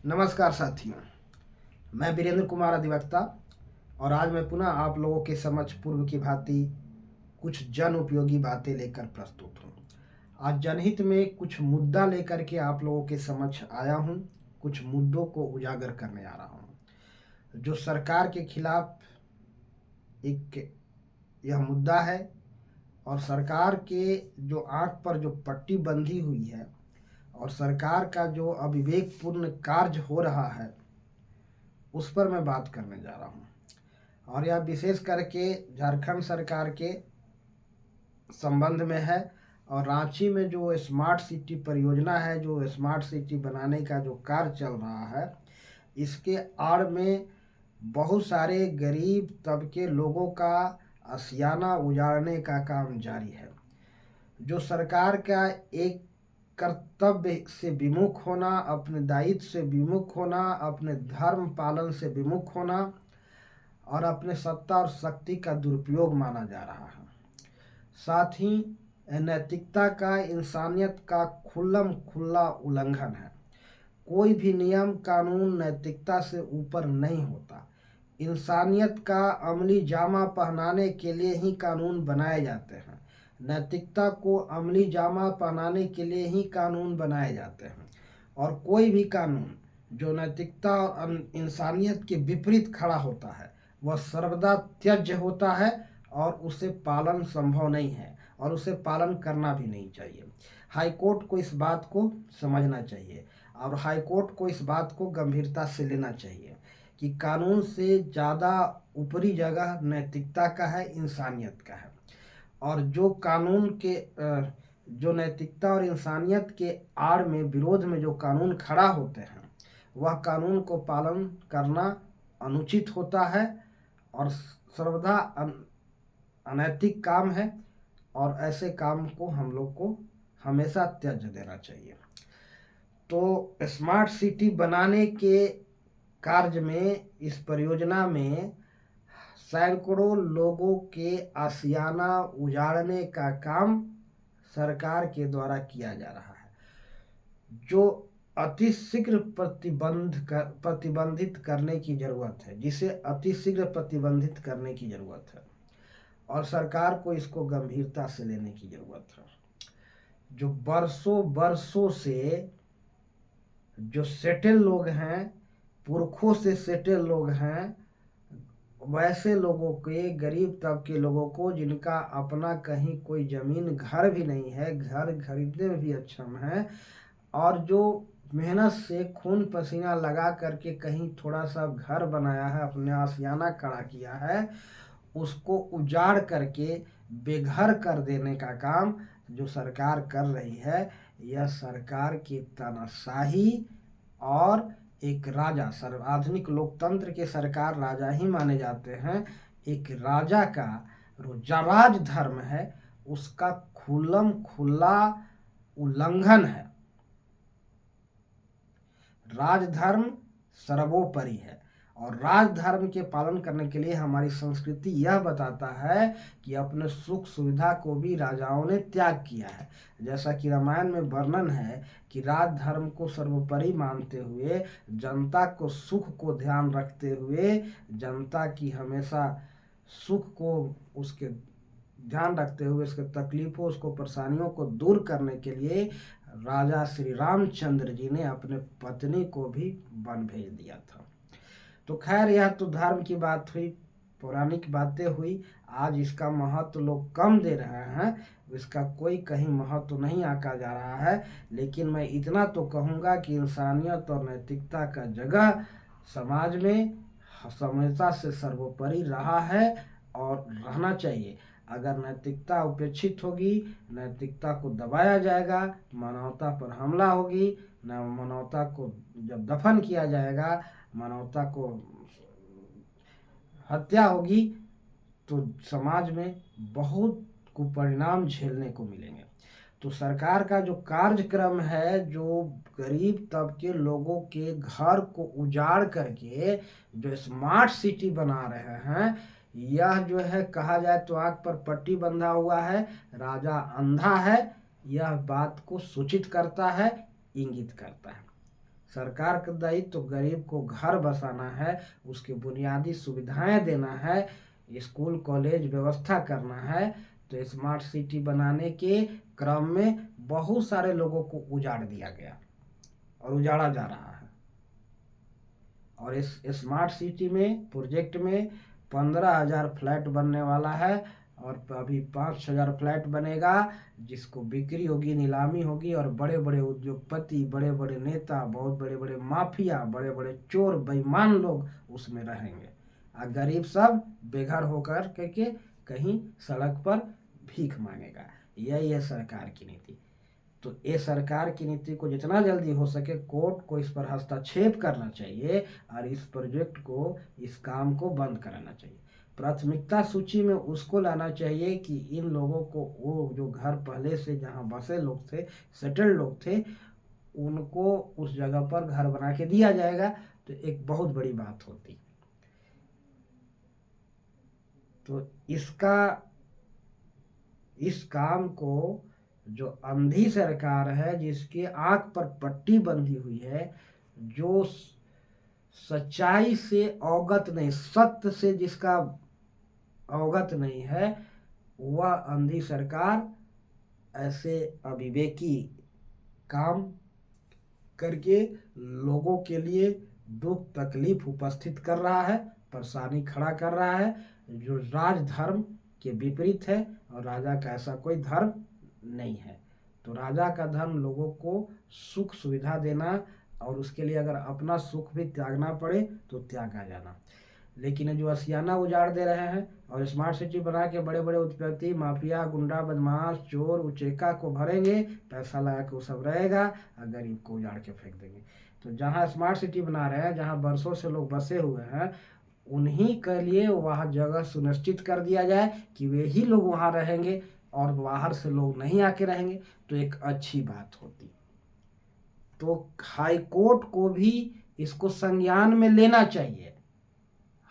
नमस्कार साथियों, मैं वीरेंद्र कुमार अधिवक्ता और आज मैं पुनः आप लोगों के समक्ष पूर्व की भांति कुछ जन उपयोगी बातें लेकर प्रस्तुत हूँ। आज जनहित में कुछ मुद्दा लेकर के आप लोगों के समक्ष आया हूँ। कुछ मुद्दों को उजागर करने आ रहा हूँ जो सरकार के खिलाफ एक यह मुद्दा है और सरकार के जो आंख पर जो पट्टी बंधी हुई है और सरकार का जो अविवेकपूर्ण कार्य हो रहा है उस पर मैं बात करने जा रहा हूँ। और यह विशेष करके झारखंड सरकार के संबंध में है और रांची में जो स्मार्ट सिटी परियोजना है, जो स्मार्ट सिटी बनाने का जो कार्य चल रहा है, इसके आड़ में बहुत सारे गरीब तबके लोगों का आशियाना उजाड़ने का काम जारी है। जो सरकार का एक कर्तव्य से विमुख होना, अपने दायित्व से विमुख होना, अपने धर्म पालन से विमुख होना और अपने सत्ता और शक्ति का दुरुपयोग माना जा रहा है। साथ ही नैतिकता का, इंसानियत का खुल्लम खुल्ला उल्लंघन है। कोई भी नियम कानून नैतिकता से ऊपर नहीं होता। इंसानियत का अमली जामा पहनाने के लिए ही कानून बनाए जाते हैं। नैतिकता को अमली जामा पहनाने के लिए ही कानून बनाए जाते हैं और कोई भी कानून जो नैतिकता और इंसानियत के विपरीत खड़ा होता है वह सर्वदा त्याज्य होता है और उसे पालन संभव नहीं है और उसे पालन करना भी नहीं चाहिए। हाईकोर्ट को इस बात को समझना चाहिए और हाईकोर्ट को इस बात को गंभीरता से लेना चाहिए कि कानून से ज़्यादा ऊपरी जगह नैतिकता का है, इंसानियत का है। और जो कानून के जो नैतिकता और इंसानियत के आड़ में, विरोध में जो कानून खड़ा होते हैं, वह कानून को पालन करना अनुचित होता है और सर्वदा अनैतिक काम है और ऐसे काम को हम लोग को हमेशा त्याज्य देना चाहिए। तो स्मार्ट सिटी बनाने के कार्य में, इस परियोजना में सैकड़ों लोगों के आशियाना उजाड़ने का काम सरकार के द्वारा किया जा रहा है, जो अतिशीघ्र प्रतिबंधित करने की ज़रूरत है, जिसे अतिशीघ्र प्रतिबंधित करने की ज़रूरत है और सरकार को इसको गंभीरता से लेने की ज़रूरत है। जो बरसों से जो सेटल लोग हैं, पुरखों से सेटल लोग हैं, वैसे लोगों के, गरीब तबके लोगों को जिनका अपना कहीं कोई ज़मीन घर भी नहीं है, घर खरीदने में भी अक्षम है और जो मेहनत से खून पसीना लगा करके कहीं थोड़ा सा घर बनाया है, अपने आशियाना खड़ा किया है, उसको उजाड़ करके बेघर कर देने का काम जो सरकार कर रही है, यह सरकार की तानाशाही और एक राजा, आधुनिक लोकतंत्र के सरकार राजा ही माने जाते हैं, एक राजा का जो राज धर्म है उसका खुल्लम खुल्ला उल्लंघन है। राजधर्म सर्वोपरि है और राजधर्म के पालन करने के लिए हमारी संस्कृति यह बताता है कि अपने सुख सुविधा को भी राजाओं ने त्याग किया है। जैसा कि रामायण में वर्णन है कि राजधर्म को सर्वोपरि मानते हुए, जनता को सुख को ध्यान रखते हुए, जनता की हमेशा सुख को उसके ध्यान रखते हुए, उसके तकलीफों, उसको परेशानियों को दूर करने के लिए राजा श्री रामचंद्र जी ने अपने पत्नी को भी वन भेज दिया था। तो खैर, यह तो धर्म की बात हुई, पौराणिक बातें हुई। आज इसका महत्व लोग कम दे रहे हैं, इसका कोई कहीं महत्व नहीं आंका जा रहा है। लेकिन मैं इतना तो कहूँगा कि इंसानियत और नैतिकता का जगह समाज में हमेशा से सर्वोपरि रहा है और रहना चाहिए। अगर नैतिकता उपेक्षित होगी, नैतिकता को दबाया जाएगा, मानवता पर हमला होगी, मानवता को जब दफन किया जाएगा, मानवता को हत्या होगी, तो समाज में बहुत कुपरिणाम झेलने को मिलेंगे। तो सरकार का जो कार्यक्रम है, जो गरीब तबके लोगों के घर को उजाड़ करके जो स्मार्ट सिटी बना रहे हैं, यह जो है कहा जाए तो आग पर पट्टी बंधा हुआ है। राजा अंधा है, यह बात को सूचित करता है, इंगित करता है। सरकार का दायित्व तो गरीब को घर बसाना है, उसके बुनियादी सुविधाएं देना है, स्कूल कॉलेज व्यवस्था करना है। तो स्मार्ट सिटी बनाने के क्रम में बहुत सारे लोगों को उजाड़ दिया गया और उजाड़ा जा रहा है। और इस स्मार्ट सिटी में प्रोजेक्ट में 15,000 फ्लैट बनने वाला है और अभी 5,000 फ्लैट बनेगा, जिसको बिक्री होगी, नीलामी होगी और बड़े बड़े उद्योगपति, बड़े बड़े नेता, बहुत बड़े बड़े माफिया, बड़े बड़े चोर बेईमान लोग उसमें रहेंगे और गरीब सब बेघर होकर के कहीं सड़क पर भीख मांगेगा। यही है सरकार की नीति। तो ये सरकार की नीति को जितना जल्दी हो सके कोर्ट को इस पर हस्तक्षेप करना चाहिए और इस प्रोजेक्ट को, इस काम को बंद कराना चाहिए। प्राथमिकता सूची में उसको लाना चाहिए कि इन लोगों को, वो जो घर पहले से जहाँ बसे लोग थे, सेटल्ड लोग थे, उनको उस जगह पर घर बना के दिया जाएगा तो एक बहुत बड़ी बात होती। तो इस काम को जो अंधी सरकार है, जिसके आंख पर पट्टी बंधी हुई है, जो सच्चाई से अवगत नहीं, सत्य से जिसका अवगत नहीं है, वह अंधी सरकार ऐसे अविवेकी काम करके लोगों के लिए दुख तकलीफ उपस्थित कर रहा है, परेशानी खड़ा कर रहा है, जो राजधर्म के विपरीत है। और राजा का ऐसा कोई धर्म नहीं है। तो राजा का धर्म लोगों को सुख सुविधा देना और उसके लिए अगर अपना सुख भी त्यागना पड़े तो त्यागा जाना। लेकिन जो असियाना उजाड़ दे रहे हैं और स्मार्ट सिटी बना के बड़े बड़े उद्योगपति, माफिया, गुंडा, बदमाश, चोर, उचेका को भरेंगे, पैसा लगा के वो सब रहेगा और गरीब को उजाड़ के फेंक देंगे। तो जहाँ स्मार्ट सिटी बना रहे हैं, जहाँ बरसों से लोग बसे हुए हैं, उन्हीं के लिए वहाँ जगह सुनिश्चित कर दिया जाए कि वे ही लोग वहाँ रहेंगे और बाहर से लोग नहीं आके रहेंगे, तो एक अच्छी बात होती। तो हाई कोर्ट को भी इसको संज्ञान में लेना चाहिए।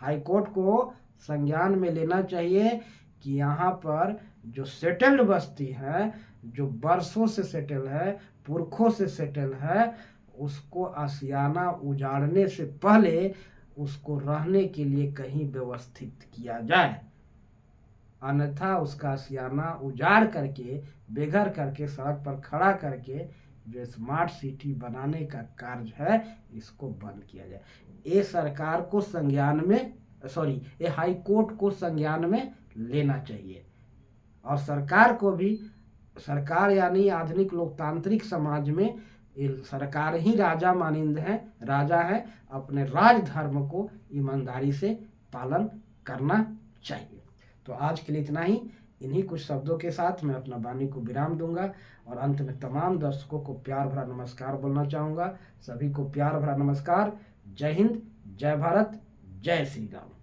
हाई कोर्ट को संज्ञान में लेना चाहिए कि यहाँ पर जो सेटल्ड बस्ती है, जो बरसों से सेटल है, पुरखों से सेटल है, उसको आशियाना उजाड़ने से पहले उसको रहने के लिए कहीं व्यवस्थित किया जाए, अन्यथा उसका आशियाना उजाड़ करके, बेघर करके, सड़क पर खड़ा करके जो स्मार्ट सिटी बनाने का कार्य है, इसको बंद किया जाए। ये सरकार को संज्ञान में, ये हाई कोर्ट को संज्ञान में लेना चाहिए। और सरकार को भी, सरकार यानी आधुनिक लोकतांत्रिक समाज में सरकार ही राजा मानिंद है, राजा है। अपने राजधर्म को ईमानदारी से पालन करना चाहिए। तो आज के लिए इतना ही। इन्हीं कुछ शब्दों के साथ मैं अपना वाणी को विराम दूंगा और अंत में तमाम दर्शकों को प्यार भरा नमस्कार बोलना चाहूँगा। सभी को प्यार भरा नमस्कार। जय हिंद, जय भारत, जय श्री राम।